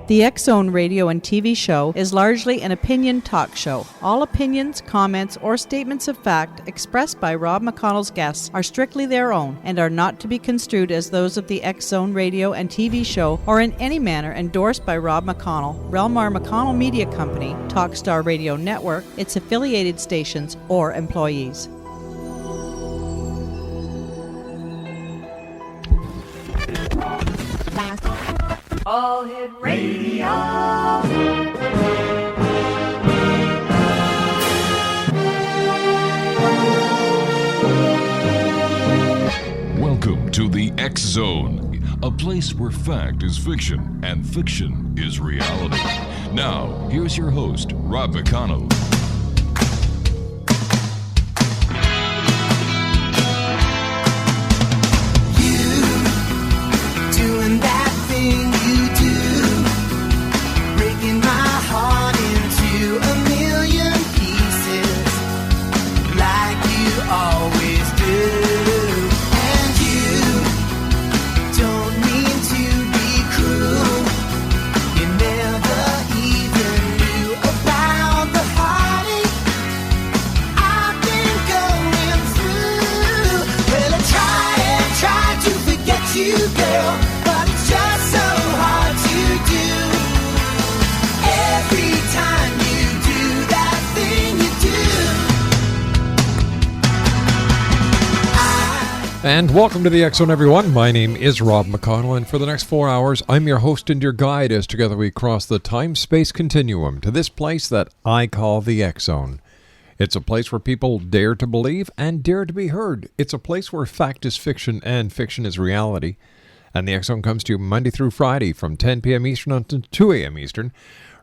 The X-Zone radio and TV show is largely an opinion talk show. All opinions, comments, or statements of fact expressed by Rob McConnell's guests are strictly their own and are not to be construed as those of the X-Zone radio and TV show or in any manner endorsed by Rob McConnell, Relmar McConnell Media Company, Talkstar Radio Network, its affiliated stations, or employees. All Hit Radio. Welcome to the X-Zone, a place where fact is fiction and fiction is reality. Now, here's your host, Rob McConnell. And welcome to the X-Zone, everyone. My name is Rob McConnell, and for the next 4 hours, I'm your host and your guide as together we cross the time-space continuum to this place that I call the X-Zone. It's a place where people dare to believe and dare to be heard. It's a place where fact is fiction and fiction is reality. And the X-Zone comes to you Monday through Friday from 10 p.m. Eastern until 2 a.m. Eastern,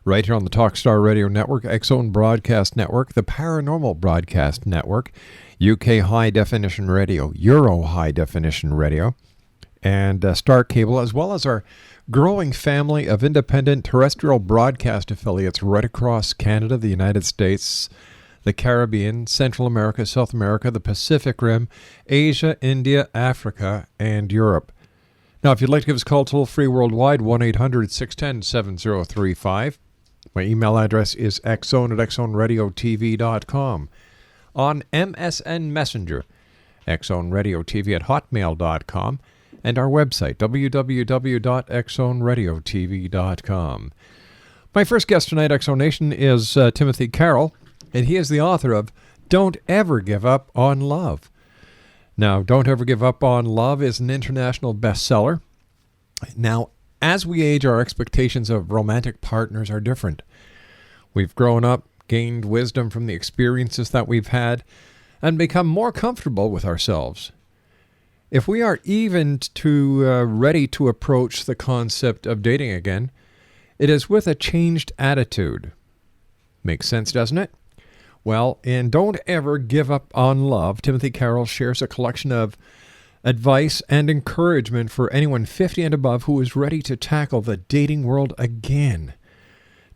right here on the Talkstar Radio Network, X-Zone Broadcast Network, the Paranormal Broadcast Network, UK High Definition Radio, Euro High Definition Radio, and Star Cable, as well as our growing family of independent terrestrial broadcast affiliates right across Canada, the United States, the Caribbean, Central America, South America, the Pacific Rim, Asia, India, Africa, and Europe. Now, if you'd like to give us a call toll-free worldwide, 1-800-610-7035. My email address is xzone@xzoneradiotv.com. On MSN Messenger, xzoneradiotv@hotmail.com, and our website, www.xzoneradiotv.com. My first guest tonight, X-Zone Nation, is Timothy Carroll, and he is the author of Don't Ever Give Up on Love. Now, Don't Ever Give Up on Love is an international bestseller. Now, as we age, our expectations of romantic partners are different. We've grown up, gained wisdom from the experiences that we've had, and become more comfortable with ourselves. If we are even ready to approach the concept of dating again, it is with a changed attitude. Makes sense, doesn't it? Well, in Don't Ever Give Up on Love, Timothy Carroll shares a collection of advice and encouragement for anyone 50 and above who is ready to tackle the dating world again.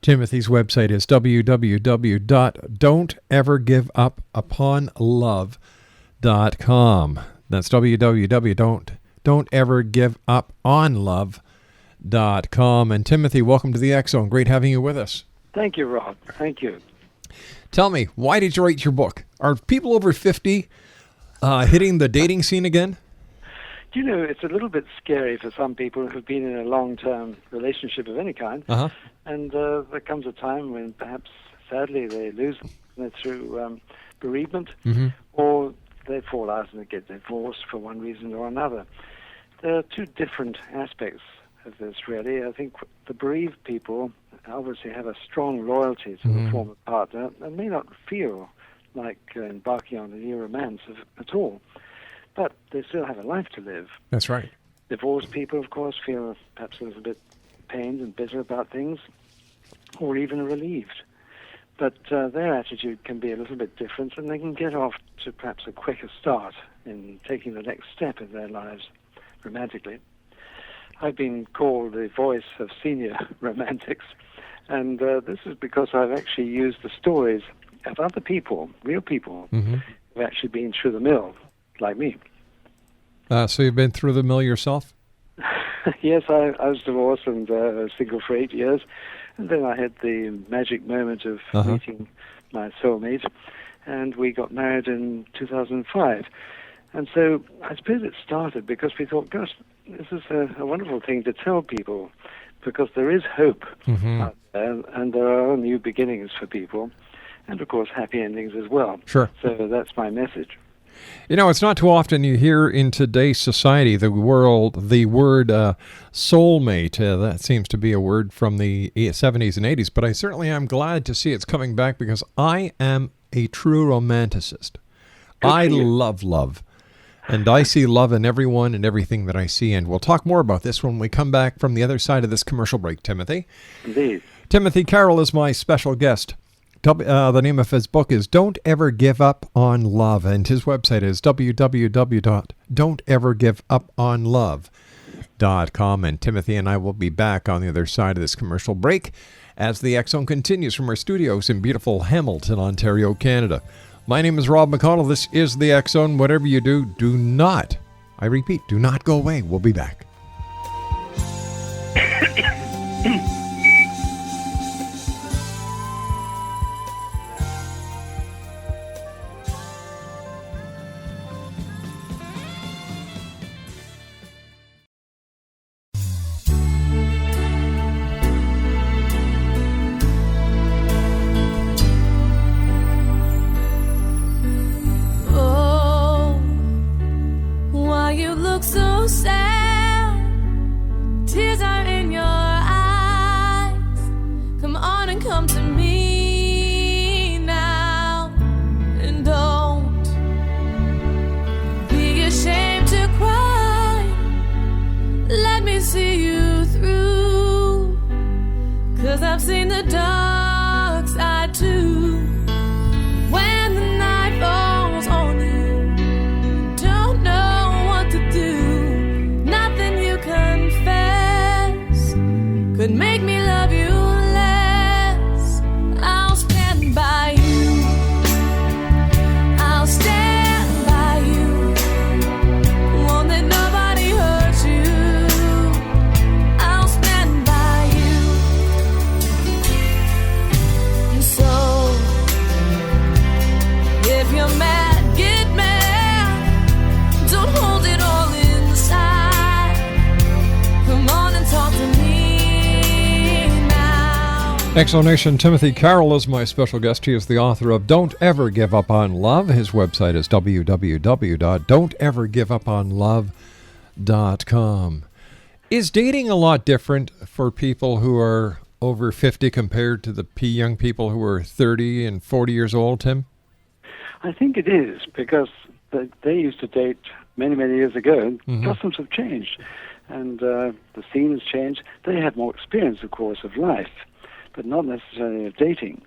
Timothy's website is www.don'tevergiveuponlove.com. That's www.don'tevergiveuponlove.com. And Timothy, welcome to the X-Zone. Great having you with us. Thank you, Rob. Thank you. Tell me, why did you write your book? Are people over 50 hitting the dating scene again? Do you know, it's a little bit scary for some people who've been in a long-term relationship of any kind. Uh-huh. And there comes a time when perhaps, sadly, they lose them through bereavement, mm-hmm. or they fall out and they get divorced for one reason or another. There are two different aspects of this, really. I think the bereaved people obviously have a strong loyalty to mm-hmm. the former partner and may not feel like embarking on a new romance at all. But they still have a life to live. That's right. Divorced people, of course, feel perhaps a little bit pained and bitter about things, or even relieved. But their attitude can be a little bit different, and they can get off to perhaps a quicker start in taking the next step in their lives romantically. I've been called the voice of senior romantics, and this is because I've actually used the stories of other people, real people, mm-hmm. who've actually been through the mill, like me. So you've been through the mill yourself? Yes, I was divorced and single for 8 years. And then I had the magic moment of meeting my soulmate. And we got married in 2005. And so I suppose it started because we thought, gosh, this is a wonderful thing to tell people, because there is hope out there, and there are new beginnings for people, and of course happy endings as well. Sure. So that's my message. You know, it's not too often you hear in today's society the word soulmate. That seems to be a word from the 70s and 80s, but I certainly am glad to see it's coming back, because I am a true romanticist. I love love. And I see love in everyone and everything that I see. And we'll talk more about this when we come back from the other side of this commercial break, Timothy. Indeed. Timothy Carroll is my special guest. The name of his book is Don't Ever Give Up on Love. And his website is www.don'tevergiveuponlove.com. And Timothy and I will be back on the other side of this commercial break as the X Zone continues from our studios in beautiful Hamilton, Ontario, Canada. My name is Rob McConnell. This is the X Zone. Whatever you do, do not, I repeat, do not go away. We'll be back. Exonation Timothy Carroll is my special guest. He is the author of Don't Ever Give Up on Love. His website is www.don'tevergiveuponlove.com. Is dating a lot different for people who are over 50 compared to the young people who are 30 and 40 years old, Tim? I think it is, because they used to date many, many years ago. Customs have changed, and the scene has changed. They have more experience, of course, of life, but not necessarily of dating.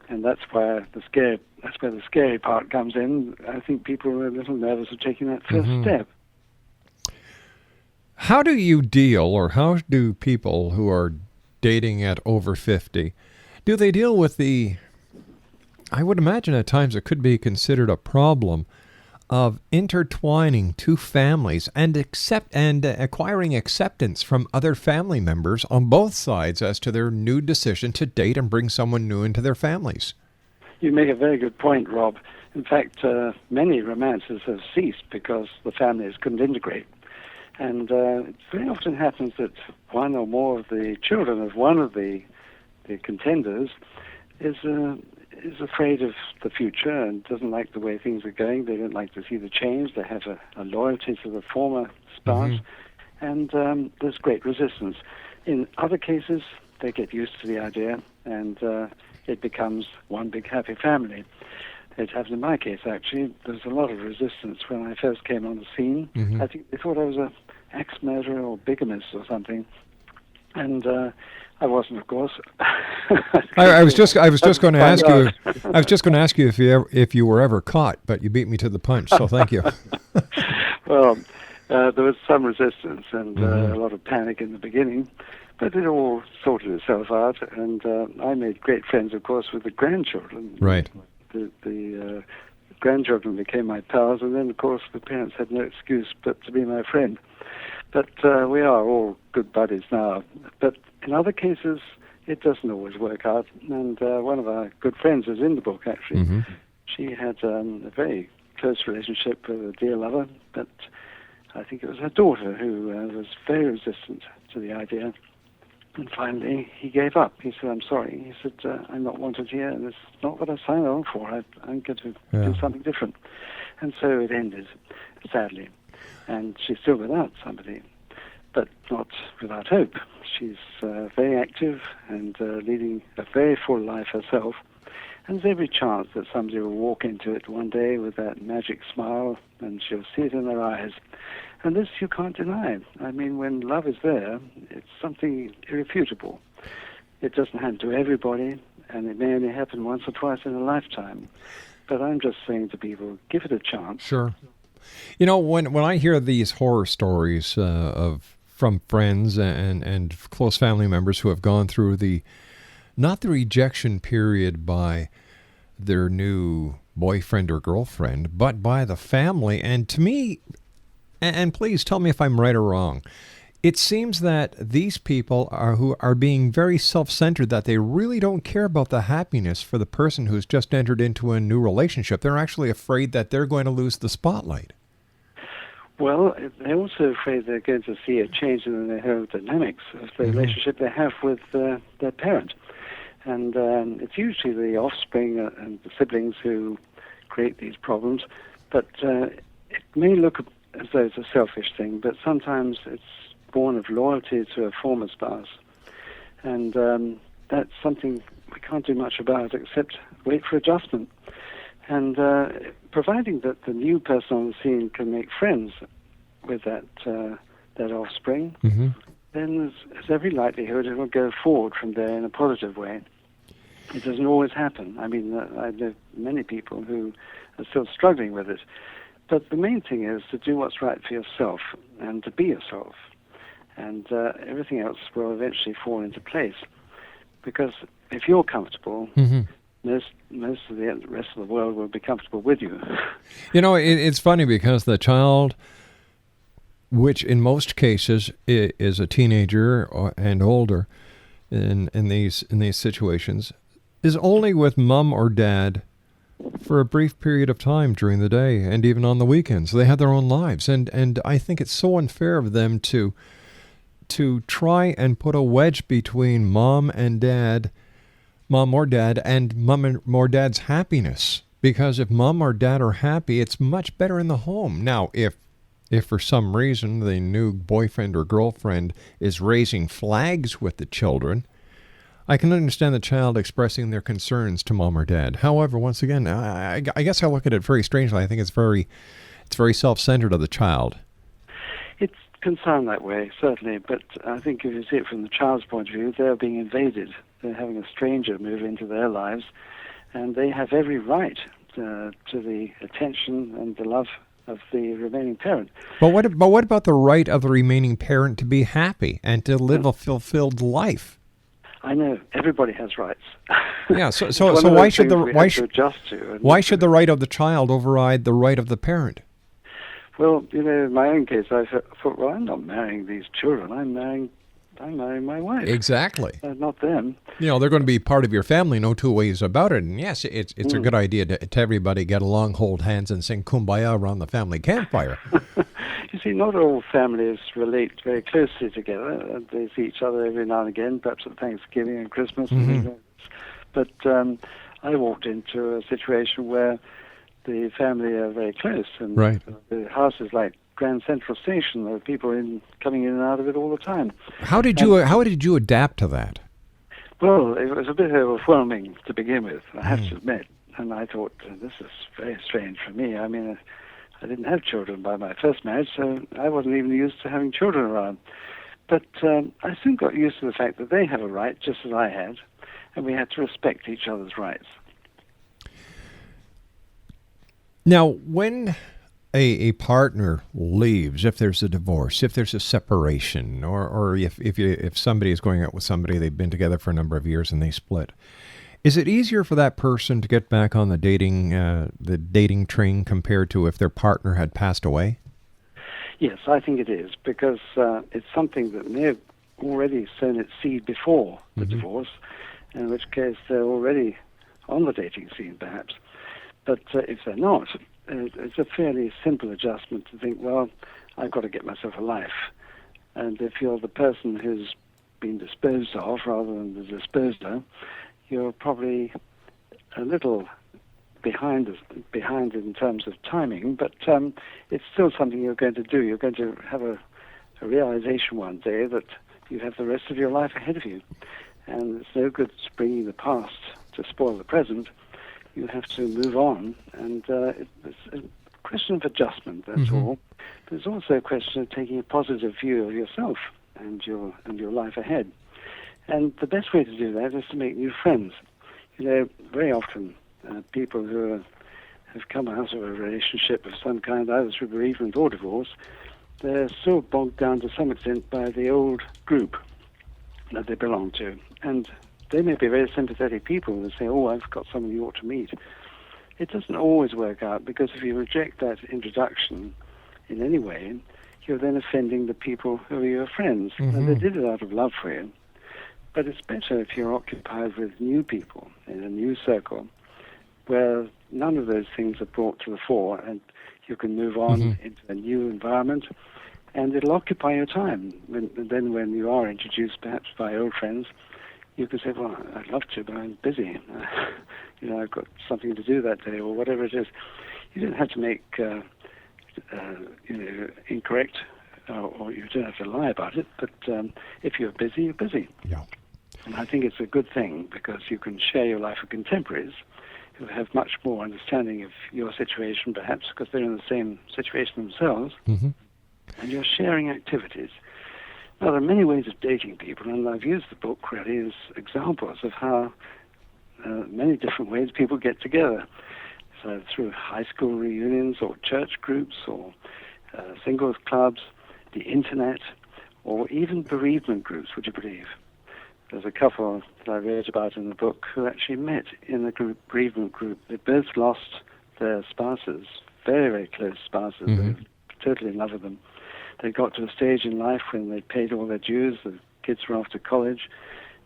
And that's where the scary part comes in. I think people are a little nervous of taking that first step. How do you deal, or how do people who are dating at over 50, do they deal with I would imagine at times it could be considered a problem of intertwining two families and acquiring acceptance from other family members on both sides as to their new decision to date and bring someone new into their families? You make a very good point, Rob. In fact, many romances have ceased because the families couldn't integrate. And it very often happens that one or more of the children of one of the contenders is afraid of the future and doesn't like the way things are going. They don't like to see the change. They have a loyalty to the former spouse, and there's great resistance. In other cases, they get used to the idea, and it becomes one big happy family. It happened in my case, actually. There was a lot of resistance when I first came on the scene. I think they thought I was an axe-murderer or bigamist or something, and I wasn't, of course. I was just going to ask you. I was just going to ask you if you were ever caught, but you beat me to the punch. So thank you. Well, there was some resistance and a lot of panic in the beginning, but it all sorted itself out. And I made great friends, of course, with the grandchildren. Right. The grandchildren became my pals, and then, of course, the parents had no excuse but to be my friend. But we are all good buddies now. But in other cases, it doesn't always work out. And one of our good friends is in the book, actually. Mm-hmm. She had a very close relationship with a dear lover, but I think it was her daughter who was very resistant to the idea. And finally, he gave up. He said, "I'm sorry." He said, "I'm not wanted here. This is not what I signed on for. I'm going to do something different." And so it ended, sadly. And she's still without somebody, but not without hope. She's very active and leading a very full life herself. And there's every chance that somebody will walk into it one day with that magic smile, and she'll see it in their eyes. And this you can't deny. I mean, when love is there, it's something irrefutable. It doesn't happen to everybody, and it may only happen once or twice in a lifetime. But I'm just saying to people, give it a chance. Sure. You know, when I hear these horror stories from friends and close family members who have gone through not the rejection period by their new boyfriend or girlfriend, but by the family, and to me, and please tell me if I'm right or wrong, it seems that these people who are being very self-centered, that they really don't care about the happiness for the person who's just entered into a new relationship. They're actually afraid that they're going to lose the spotlight. Well, they're also afraid they're going to see a change in their whole dynamics of the relationship they have with their parent. And it's usually the offspring and the siblings who create these problems. But it may look as though it's a selfish thing, but sometimes it's born of loyalty to a former spouse. And that's something we can't do much about except wait for adjustment. And providing that the new person on the scene can make friends with that offspring, then there's every likelihood it will go forward from there in a positive way. It doesn't always happen. I mean, I know many people who are still struggling with it. But the main thing is to do what's right for yourself and to be yourself. And everything else will eventually fall into place. Because if you're comfortable, most of the rest of the world will be comfortable with you. You know, it's funny because the child, which in most cases is a teenager and older in these situations, is only with mom or dad for a brief period of time during the day and even on the weekends. They have their own lives. And I think it's so unfair of them to try and put a wedge between mom or dad, and mom or dad's happiness. Because if mom or dad are happy, it's much better in the home. Now, if for some reason the new boyfriend or girlfriend is raising flags with the children, I can understand the child expressing their concerns to mom or dad. However, once again, I guess I look at it very strangely. I think it's very self-centered of the child. It can sound that way, certainly, but I think if you see it from the child's point of view, they're being invaded. They're having a stranger move into their lives, and they have every right to the attention and the love of the remaining parent. But what about the right of the remaining parent to be happy and to live a fulfilled life? I know everybody has rights. Yeah. So why should the right of the child override the right of the parent? Well, you know, in my own case, I thought, well, I'm not marrying these children. I'm marrying my wife. Exactly. Not them. You know, they're going to be part of your family, no two ways about it. And yes, it's a good idea to everybody get along, hold hands, and sing Kumbaya around the family campfire. You see, not all families relate very closely together. They see each other every now and again, perhaps at Thanksgiving and Christmas. But I walked into a situation where the family are very close, and the house is like Grand Central Station. There are people coming in and out of it all the time. How did you adapt to that? Well, it was a bit overwhelming to begin with, I have to admit. And I thought, this is very strange for me. I mean, I didn't have children by my first marriage, so I wasn't even used to having children around. But I soon got used to the fact that they have a right, just as I had, and we had to respect each other's rights. Now, when a partner leaves, if there's a divorce, if there's a separation, or if somebody is going out with somebody, they've been together for a number of years and they split, is it easier for that person to get back on the dating train compared to if their partner had passed away? Yes, I think it is, because it's something that may have already sown its seed before the divorce, in which case they're already on the dating scene, perhaps. But if they're not, it's a fairly simple adjustment to think, well, I've got to get myself a life. And if you're the person who's been disposed of rather than the disposer, you're probably a little behind in terms of timing, but it's still something you're going to do. You're going to have a realization one day that you have the rest of your life ahead of you. And it's no good bringing the past to spoil the present. You have to move on, and it's a question of adjustment, that's all. But it's also a question of taking a positive view of yourself and your life ahead. And the best way to do that is to make new friends. You know, very often people who have come out of a relationship of some kind, either through bereavement or divorce, they're still bogged down to some extent by the old group that they belong to. And they may be very sympathetic people and say, oh, I've got someone you ought to meet. It doesn't always work out, because if you reject that introduction in any way, you're then offending the people who are your friends. And they did it out of love for you. But it's better if you're occupied with new people in a new circle where none of those things are brought to the fore, and you can move on into a new environment, and it'll occupy your time. Then when you are introduced perhaps by old friends, you can say, well, I'd love to, but I'm busy. I've got something to do that day, or whatever it is. You don't have to make incorrect, or you don't have to lie about it, but if you're busy, you're busy. Yeah. And I think it's a good thing, because you can share your life with contemporaries who have much more understanding of your situation, perhaps, because they're in the same situation themselves, and you're sharing activities. Now, there are many ways of dating people, and I've used the book really as examples of how many different ways people get together. So through high school reunions, or church groups, or singles clubs, the internet, or even bereavement groups, would you believe? There's a couple that I read about in the book who actually met in a bereavement group. They both lost their spouses, very, very close spouses. They were totally in love with them. They got to a stage in life when they paid all their dues, the kids were off to college,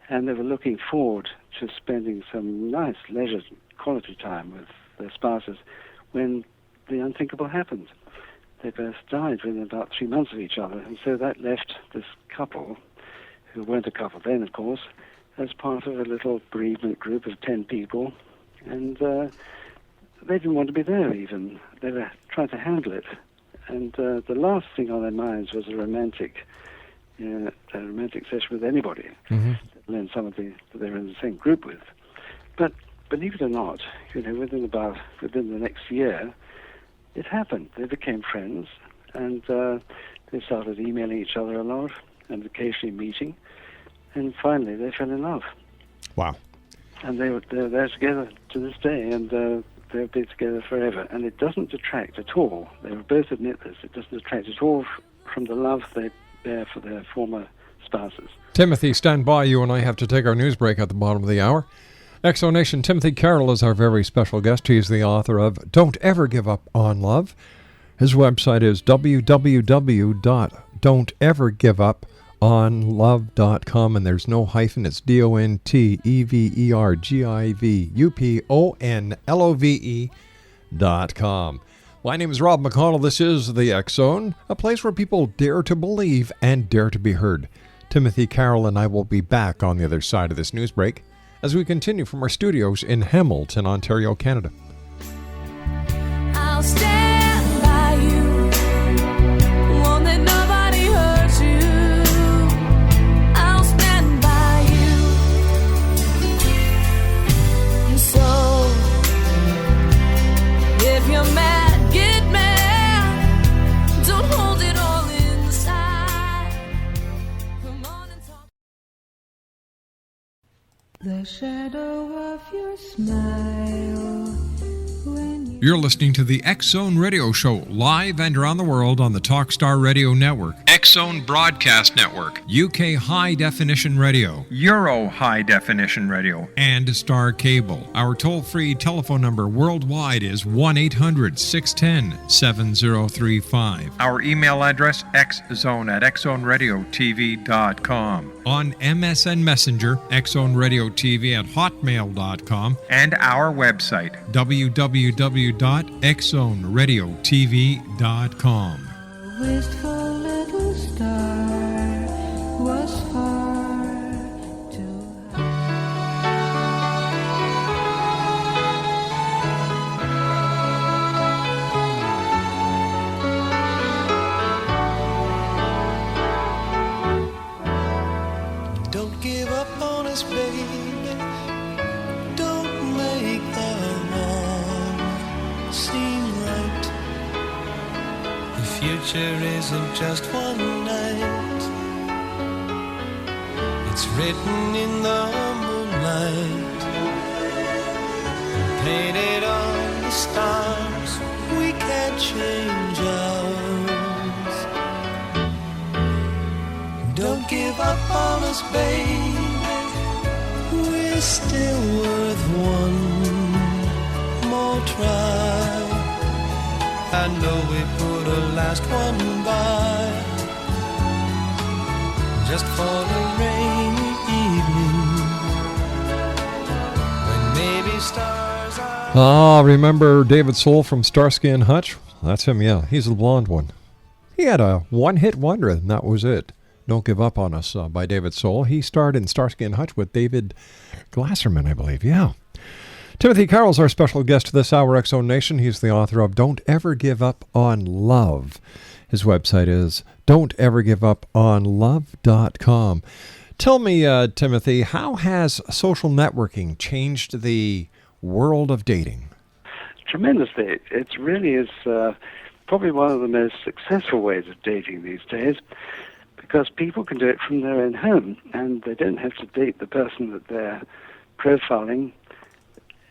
and they were looking forward to spending some nice leisure quality time with their spouses when the unthinkable happened. They both died within about 3 months of each other, and so that left this couple, who weren't a couple then, of course, as part of a little bereavement group of 10 people, and they didn't want to be there even. They were trying to handle it. And the last thing on their minds was a romantic session with anybody, and somebody that they were in the same group with. But believe it or not, within the next year, it happened. They became friends, and they started emailing each other a lot, and occasionally meeting, and finally they fell in love. Wow. And they're there together to this day, and they'll be together forever. And it doesn't detract at all. They will both admit this. It doesn't detract at all from the love they bear for their former spouses. Timothy, stand by. You and I have to take our news break at the bottom of the hour. Exonation, Timothy Carroll is our very special guest. He's the author of Don't Ever Give Up on Love. His website is www.don'tevergiveuponlove.com, and there's no hyphen. It's DONTEVERGIVUPONLOVE.com. My name is Rob McConnell. This is The X Zone, a place where people dare to believe and dare to be heard. Timothy Carroll and I will be back on the other side of this news break as we continue from our studios in Hamilton, Ontario, Canada. I'll stand by you, won't let nobody hurt you. I'll stand by you. And so, if you're mad, get mad. Don't hold it all inside. Come on and talk. The shadow of your smile when you You're listening to the X Zone Radio Show, live and around the world on the Talkstar Radio Network, X Zone Broadcast Network, UK High Definition Radio, Euro High Definition Radio, and Star Cable. Our toll-free telephone number worldwide is 1-800-610-7035. Our email address, xzone@xzoneradiotv.com. On MSN Messenger, xzoneradiotv@hotmail.com, and our website, www.xzoneradiotv.com. Wistful little star was far too high. Don't give up on us, baby. Don't make the wrong seem right. The future isn't just one night. It's written in the moonlight, painted on the stars. We can't change ours. Don't give up on us, baby. We're still worth one more try. I know we put a last one by, just for the rainy evening, when maybe stars are... Ah, remember David Soul from Starsky and Hutch? That's him, yeah. He's the blonde one. He had a one-hit wonder, and that was it. Don't Give Up on Us by David Soul. He starred in Starsky and Hutch with David Glasserman, I believe, yeah. Timothy Carroll's our special guest this hour, X-Zone Nation. He's the author of Don't Ever Give Up on Love. His website is don'tevergiveUponlove.com. Tell me, Timothy, how has social networking changed the world of dating? Tremendously. It really is probably one of the most successful ways of dating these days, because people can do it from their own home, and they don't have to date the person that they're profiling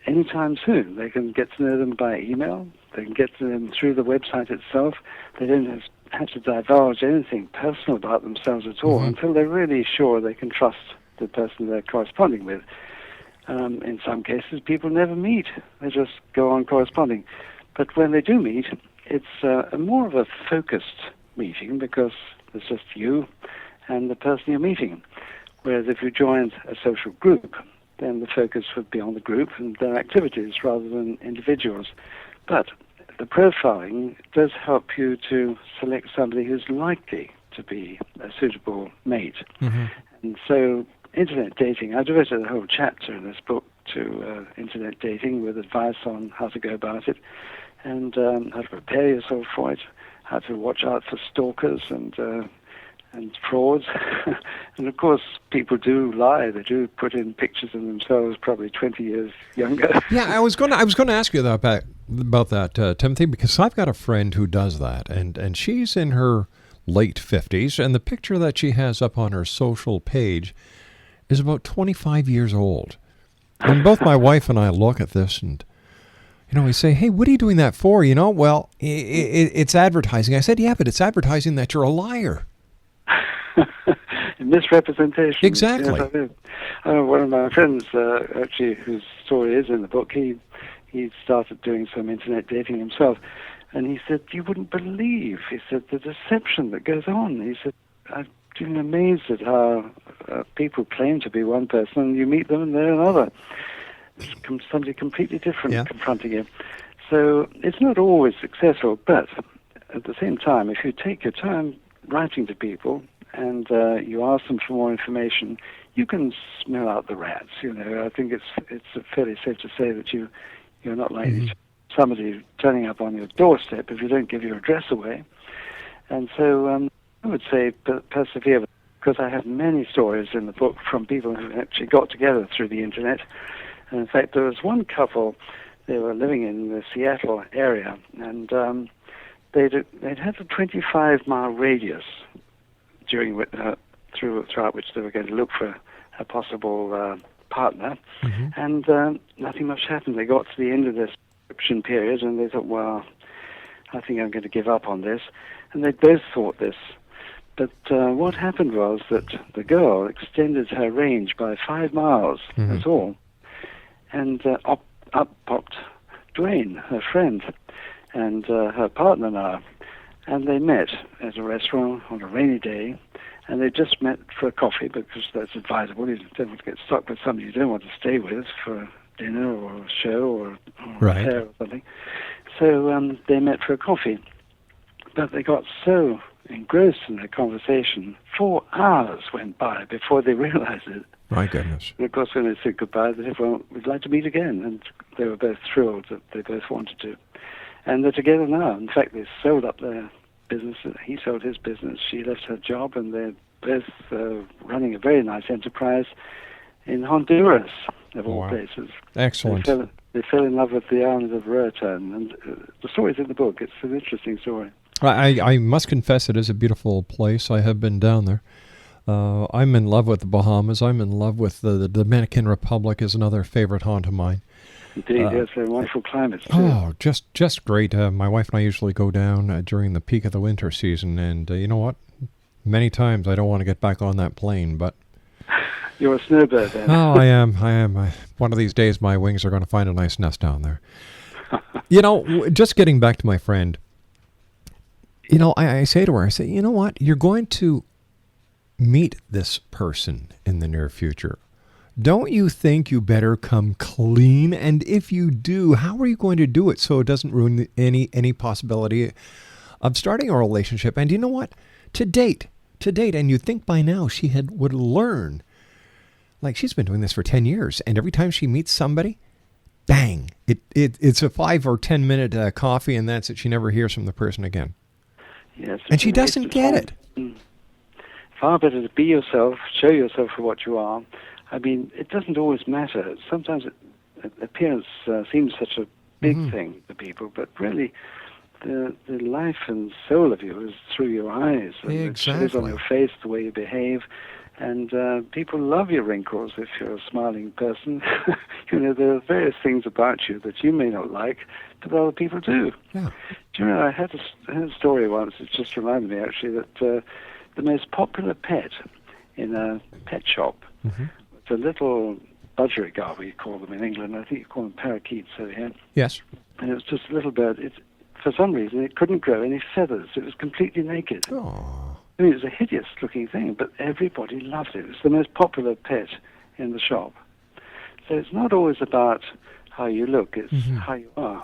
anytime soon. They can get to know them by email. They can get to them through the website itself. They don't have to divulge anything personal about themselves at all until they're really sure they can trust the person they're corresponding with. In some cases, people never meet. They just go on corresponding. But when they do meet, it's more of a focused meeting, because it's just you and the person you're meeting. Whereas if you joined a social group, then the focus would be on the group and their activities rather than individuals. But the profiling does help you to select somebody who's likely to be a suitable mate. And so internet dating, I devoted a whole chapter in this book to internet dating, with advice on how to go about it and how to prepare yourself for it, how to watch out for stalkers and frauds. And of course, people do lie. They do put in pictures of themselves probably 20 years younger. Yeah, I was going to ask you about that, Timothy, because I've got a friend who does that, and she's in her late 50s, and the picture that she has up on her social page is about 25 years old. And both my wife and I look at this, and we say, hey, what are you doing that for? Well, it's advertising. I said, yeah, but it's advertising that you're a liar. Misrepresentation. Exactly. Yes, I do. One of my friends, actually, whose story is in the book, he started doing some internet dating himself, and he said, you wouldn't believe, he said, the deception that goes on. He said, I've been amazed at how people claim to be one person, and you meet them and they're another. Somebody completely different confronting you. So it's not always successful, but at the same time, if you take your time writing to people and you ask them for more information, you can smell out the rats. I think it's fairly safe to say that you're not likely to somebody turning up on your doorstep if you don't give your address away. And so I would say persevere, because I have many stories in the book from people who actually got together through the internet. And in fact, there was one couple, they were living in the Seattle area, and they'd had a 25-mile radius throughout which they were going to look for a possible partner, and nothing much happened. They got to the end of this prescription period, and they thought, well, I think I'm going to give up on this. And they both thought this. But what happened was that the girl extended her range by 5 miles, that's all. And up popped Dwayne, her friend, and her partner now. And they met at a restaurant on a rainy day, and they just met for a coffee, because that's advisable. You don't want to get stuck with somebody you don't want to stay with for dinner or a show or a fair or something. So they met for a coffee. But they got so engrossed in their conversation, 4 hours went by before they realized it. My goodness. And of course, when they said goodbye, they said, well, we'd like to meet again. And they were both thrilled that they both wanted to. And they're together now. In fact, they sold up their business. He sold his business. She left her job, and they're both running a very nice enterprise in Honduras, of all places. Excellent. They fell in love with the island of Roatan. And the story's in the book. It's an interesting story. I must confess it is a beautiful place. I have been down there. I'm in love with the Bahamas. I'm in love with the Dominican Republic is another favorite haunt of mine. Indeed, yes, they're wonderful climates too. Oh, just great. My wife and I usually go down during the peak of the winter season, and you know what? Many times I don't want to get back on that plane, but... You're a snowbird then. Oh, I am. One of these days my wings are going to find a nice nest down there. You know, just getting back to my friend, you know, I say to her, I say, you know what? You're going to meet this person in the near future. Don't you think you better come clean? And if you do, how are you going to do it so it doesn't ruin any possibility of starting a relationship? And you know what? To date, and you'd think by now she would learn. Like, she's been doing this for 10 years, and every time she meets somebody, bang, it's a 5 or 10 minute coffee, and that's it. She never hears from the person again. Yes, and she doesn't get it. Far better to be yourself, show yourself for what you are. I mean, it doesn't always matter. Sometimes appearance seems such a big thing to people, but really the life and soul of you is through your eyes. And it shows on your face, the way you behave. And people love your wrinkles if you're a smiling person. You know, there are various things about you that you may not like, but other people do. Yeah. Do you know, I had a story once, it just reminded me actually, that the most popular pet in a pet shop was a little budgerigar, we call them in England. I think you call them parakeets over here. Yes. And it was just a little bird. For some reason, it couldn't grow any feathers. It was completely naked. Oh. I mean, it was a hideous-looking thing, but everybody loved it. It was the most popular pet in the shop. So it's not always about how you look, it's how you are.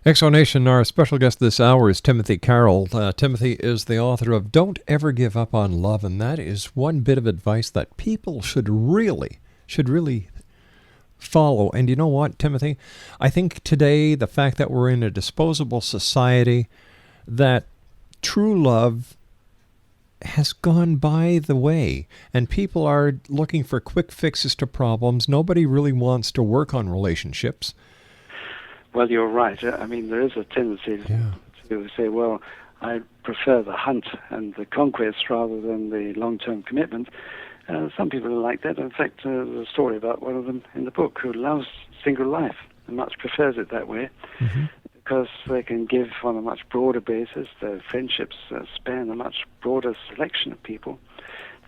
Exonation, our special guest this hour is Timothy Carroll. Timothy is the author of Don't Ever Give Up on Love, and that is one bit of advice that people should really follow. And you know what, Timothy? I think today, the fact that we're in a disposable society, that true love has gone by the way, and people are looking for quick fixes to problems. Nobody really wants to work on relationships. Well, you're right. I mean, there is a tendency to say, well, I prefer the hunt and the conquest rather than the long-term commitment. Some people are like that. In fact, there's a story about one of them in the book who loves single life and much prefers it that way. Because they can give on a much broader basis. Their friendships span a much broader selection of people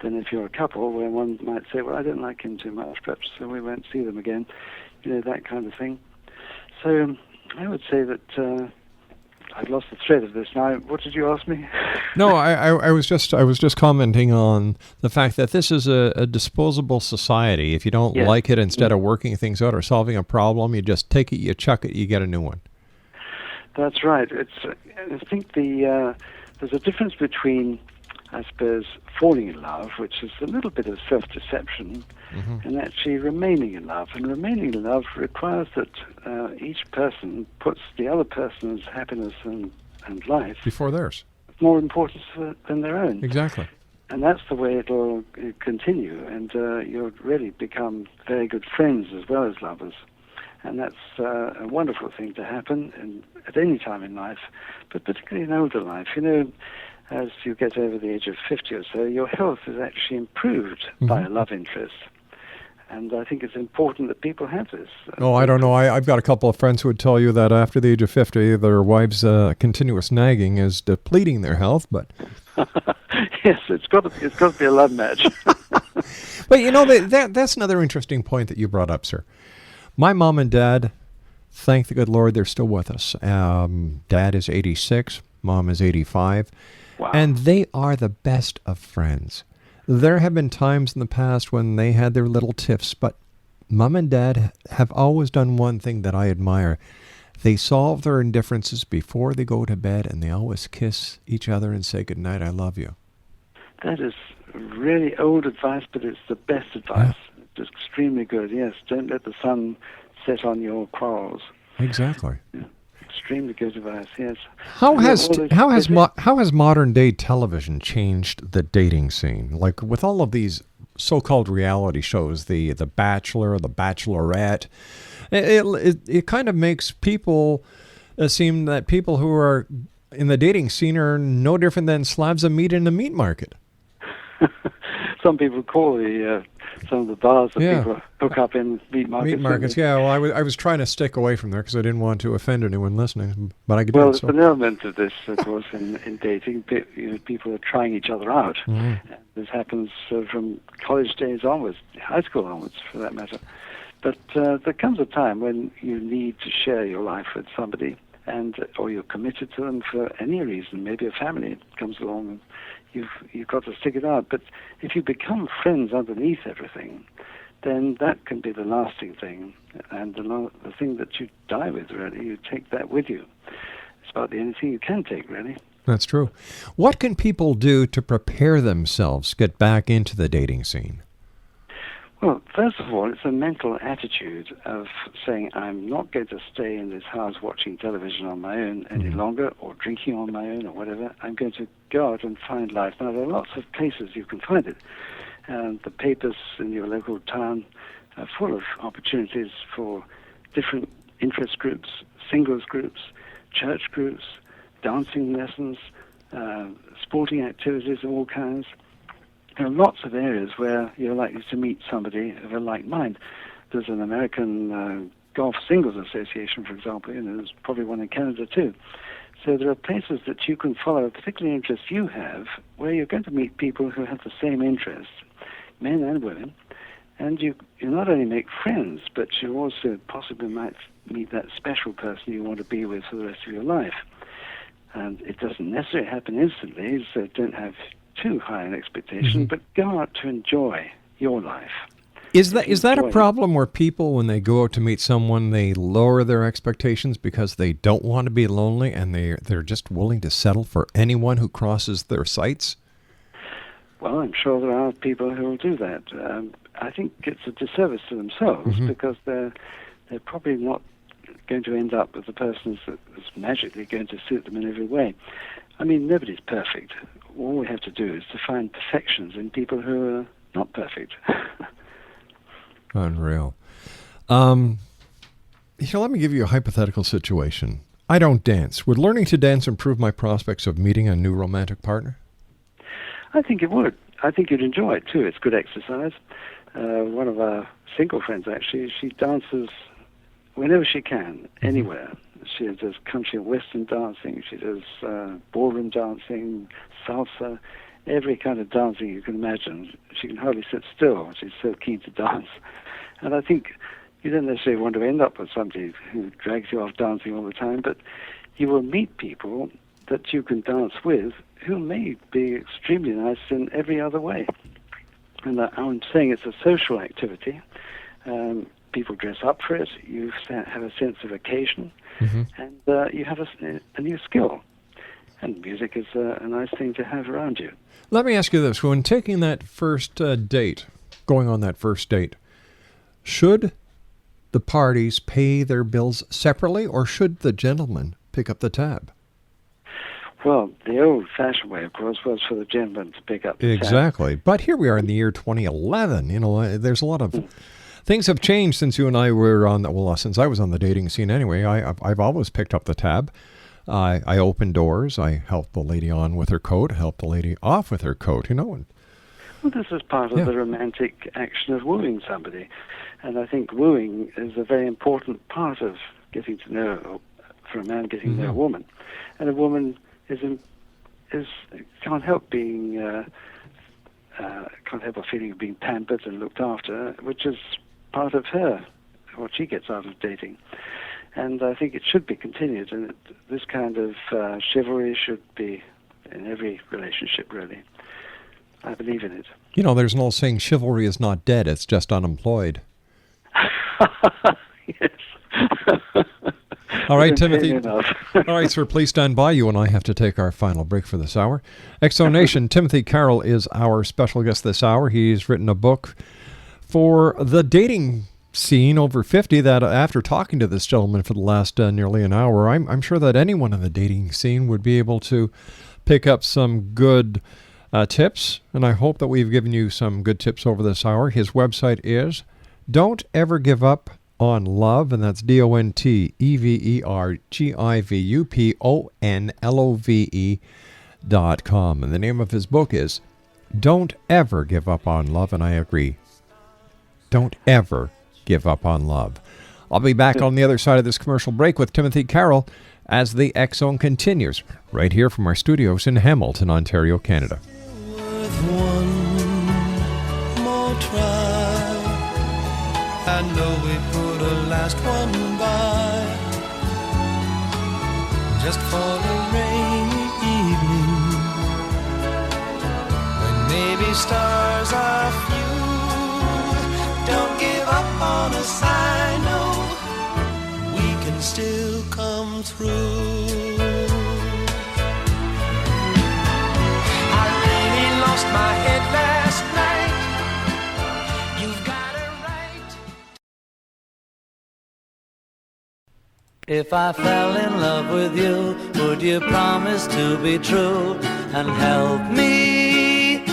than if you're a couple, where one might say, well, I don't like him too much, perhaps so we won't see them again, you know, that kind of thing. So I would say that I've lost the thread of this now. What did you ask me? No, I was just commenting on the fact that this is a disposable society. If you don't like it, instead of working things out or solving a problem, you just take it, you chuck it, you get a new one. That's right. I think there's a difference between, I suppose, falling in love, which is a little bit of self-deception, and actually remaining in love. And remaining in love requires that each person puts the other person's happiness and life before theirs. More important than their own. Exactly. And that's the way it'll continue, and you'll really become very good friends as well as lovers. And that's a wonderful thing to happen at any time in life, but particularly in older life. You know, as you get over the age of 50 or so, your health is actually improved by a love interest. And I think it's important that people have this. Oh, I don't know. I've got a couple of friends who would tell you that after the age of 50, their wives' continuous nagging is depleting their health. But yes, it's got to be a love match. but you know, that's another interesting point that you brought up, sir. My mom and dad, thank the good Lord, they're still with us. Dad is 86, mom is 85, Wow. and they are the best of friends. There have been times in the past when they had their little tiffs, but Mom and Dad have always done one thing that I admire. They solve their indifferences before they go to bed, and they always kiss each other and say, "Good night, I love you." That is really old advice, but it's the best advice. It's extremely good, yes. Don't let the sun set on your quarrels. Exactly. Yeah. Extremely good advice, yes. How has modern day television changed the dating scene? Like with all of these so-called reality shows, the Bachelor, the Bachelorette, it kind of makes people seem that people who are in the dating scene are no different than slabs of meat in a meat market. Some people call some of the bars that people hook up in meat markets. Meat markets, yeah. Well, I was trying to stick away from there because I didn't want to offend anyone listening, but I did. Well, there's an element of this, of course, in dating. People are trying each other out. Mm-hmm. This happens from college days onwards, high school onwards, for that matter. But there comes a time when you need to share your life with somebody, or you're committed to them for any reason. Maybe a family comes along and you've got to stick it out. But if you become friends underneath everything, then that can be the lasting thing, and the thing that you die with, really. You take that with you. It's about the only thing you can take, really. That's true. What can people do to prepare themselves to get back into the dating scene? Well, first of all, it's a mental attitude of saying, I'm not going to stay in this house watching television on my own any longer, or drinking on my own, or whatever. I'm going to go out and find life. Now, there are lots of places you can find it. And the papers in your local town are full of opportunities for different interest groups, singles groups, church groups, dancing lessons, sporting activities of all kinds. There are lots of areas where you're likely to meet somebody of a like mind. There's an American Golf Singles Association, for example, and there's probably one in Canada too. So there are places that you can follow a particular interest you have, where you're going to meet people who have the same interests, men and women, and you not only make friends, but you also possibly might meet that special person you want to be with for the rest of your life. And it doesn't necessarily happen instantly, so don't have too high an expectation, but go out to enjoy your life. Is that a problem where people, when they go out to meet someone, they lower their expectations because they don't want to be lonely and they're just willing to settle for anyone who crosses their sights? Well, I'm sure there are people who will do that. I think it's a disservice to themselves because they're probably not going to end up with the person that's magically going to suit them in every way. I mean, nobody's perfect. All we have to do is to find perfections in people who are not perfect. Unreal. Let me give you a hypothetical situation. I don't dance. Would learning to dance improve my prospects of meeting a new romantic partner? I think it would. I think you'd enjoy it too. It's good exercise. One of our single friends, actually, she dances whenever she can, anywhere. She does country and western dancing. She does ballroom dancing, salsa, every kind of dancing you can imagine. She can hardly sit still. She's so keen to dance. And I think you don't necessarily want to end up with somebody who drags you off dancing all the time, but you will meet people that you can dance with who may be extremely nice in every other way. And I'm saying it's a social activity. People dress up for it. You have a sense of occasion, and you have a new skill. And music is a nice thing to have around you. Let me ask you this. When taking that first date, going on that first date, should the parties pay their bills separately, or should the gentleman pick up the tab? Well, the old-fashioned way, of course, was for the gentleman to pick up the tab. Exactly. But here we are in the year 2011. You know, there's a lot of... Things have changed since you and I were on since I was on the dating scene anyway. I've always picked up the tab. I opened doors. I helped the lady on with her coat, helped the lady off with her coat, you know. And Well, this is part of the romantic action of wooing somebody. And I think wooing is a very important part of getting to know, for a man getting to know a woman. And a woman can't help being, can't help a feeling of being pampered and looked after, which is part of her, what she gets out of dating. And I think it should be continued, and this kind of chivalry should be in every relationship, really. I believe in it. You know, there's an old saying, chivalry is not dead, it's just unemployed. Yes. All right, Timothy. All right, sir, please stand by. You and I have to take our final break for this hour. Exonation, Timothy Carroll is our special guest this hour. He's written a book for the dating scene over 50 that after talking to this gentleman for the last nearly an hour, I'm sure that anyone in the dating scene would be able to pick up some good tips, and I hope that we've given you some good tips over this hour. His website is Don't Ever Give Up on Love, and that's DONTEvergiveUponLOVE.com. And the name of his book is Don't Ever Give Up on Love, and I agree. Don't ever give up on love. I'll be back on the other side of this commercial break with Timothy Carroll as the X Zone continues, right here from our studios in Hamilton, Ontario, Canada. Worth one more try. I know we put a last one by, just for a rainy evening, when maybe stars are few. Don't give up on us, I know we can still come through. I really lost my head last night. You've got it right. If I fell in love with you, would you promise to be true and help me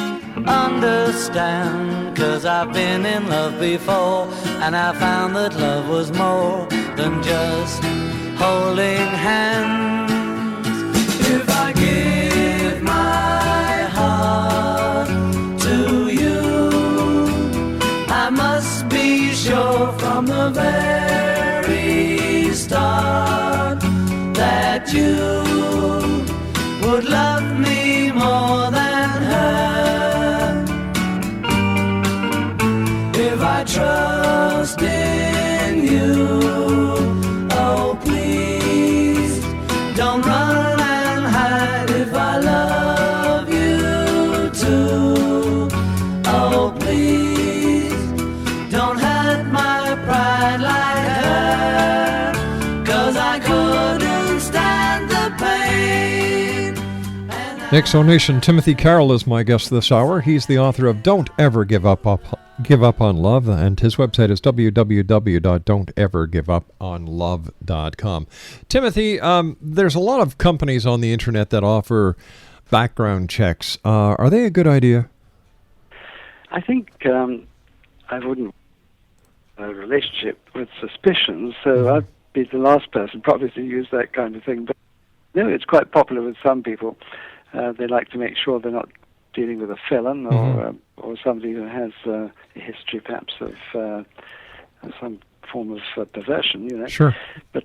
understand? 'Cause I've been in love before, and I found that love was more than just holding hands. If I give my heart to you, I must be sure from the very start that you would love me more than her. If I trust in you, oh please, don't run and hide. If I love you too, oh please, don't hurt my pride like her, 'cause I couldn't stand the pain. Exonation, Timothy Carroll is my guest this hour. He's the author of Don't Ever Give Up on Love, and his website is www.don'tevergiveuponlove.com. Timothy, there's a lot of companies on the internet that offer background checks. Are they a good idea? I think I wouldn't have a relationship with suspicions, so I'd be the last person probably to use that kind of thing. But no, it's quite popular with some people. They like to make sure they're not dealing with a felon or somebody who has a history perhaps of some form of perversion, you know. Sure. But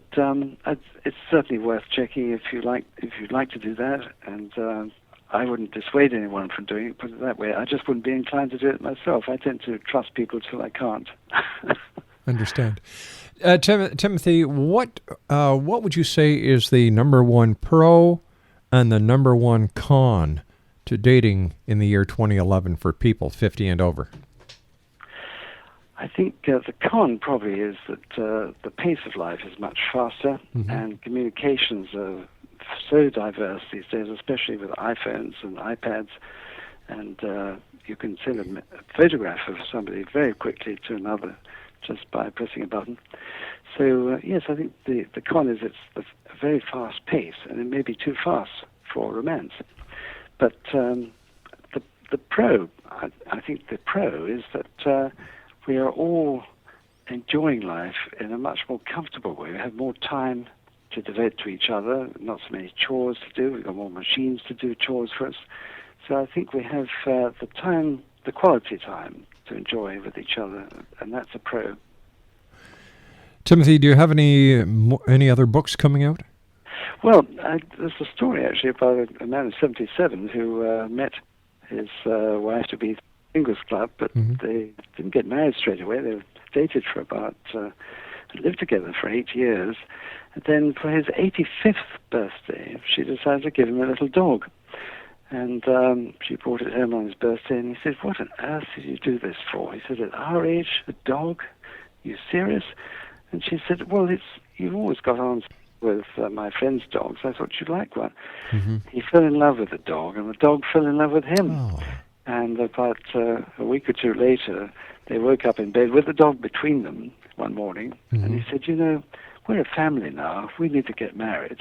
it's certainly worth checking if you'd like to do that, and I wouldn't dissuade anyone from doing it, put it that way. I just wouldn't be inclined to do it myself. I tend to trust people till I can't. Understand. Timothy, what would you say is the number one pro and the number one con to dating in the year 2011 for people 50 and over? I think the con probably is that the pace of life is much faster, and communications are so diverse these days, especially with iPhones and iPads, and you can send a photograph of somebody very quickly to another just by pressing a button. So yes, I think the con is it's a very fast pace, and it may be too fast for romance. But the pro, I think the pro is that we are all enjoying life in a much more comfortable way. We have more time to devote to each other, not so many chores to do. We've got more machines to do chores for us. So I think we have the time the quality time to enjoy with each other, and that's a pro. Timothy, do you have any other books coming out? Well, there's a story actually about a man of 77 who met his wife to be English club, but they didn't get married straight away. They dated for about, lived together for 8 years. And then for his 85th birthday, she decided to give him a little dog. And she brought it home on his birthday, and he said, "What on earth did you do this for?" He said, "At our age, a dog? Are you serious?" And she said, "Well, you've always got on with my friend's dogs. I thought you'd like one." He fell in love with the dog, and the dog fell in love with him. Oh. And about a week or two later, they woke up in bed with the dog between them one morning, and he said, "You know, we're a family now. We need to get married."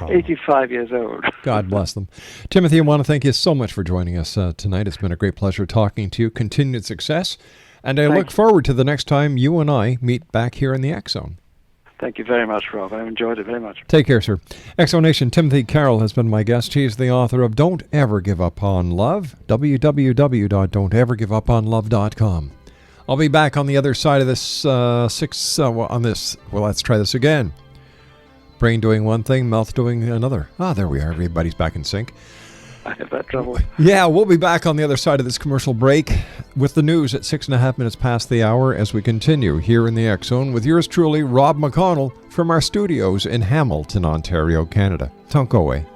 85 years old. God bless them. Timothy, I want to thank you so much for joining us tonight. It's been a great pleasure talking to you. Continued success. And I look forward to the next time you and I meet back here in the X Zone. Thank you very much, Rob. I enjoyed it very much. Take care, sir. X Zone Nation, Timothy Carroll has been my guest. He's the author of Don't Ever Give Up on Love, www.don'tevergiveuponlove.com. I'll be back on the other side of this let's try this again. Brain doing one thing, mouth doing another. There we are. Everybody's back in sync. I have that trouble. Yeah, we'll be back on the other side of this commercial break with the news at 6.5 minutes past the hour as we continue here in the X Zone with yours truly, Rob McConnell, from our studios in Hamilton, Ontario, Canada. Don't go away.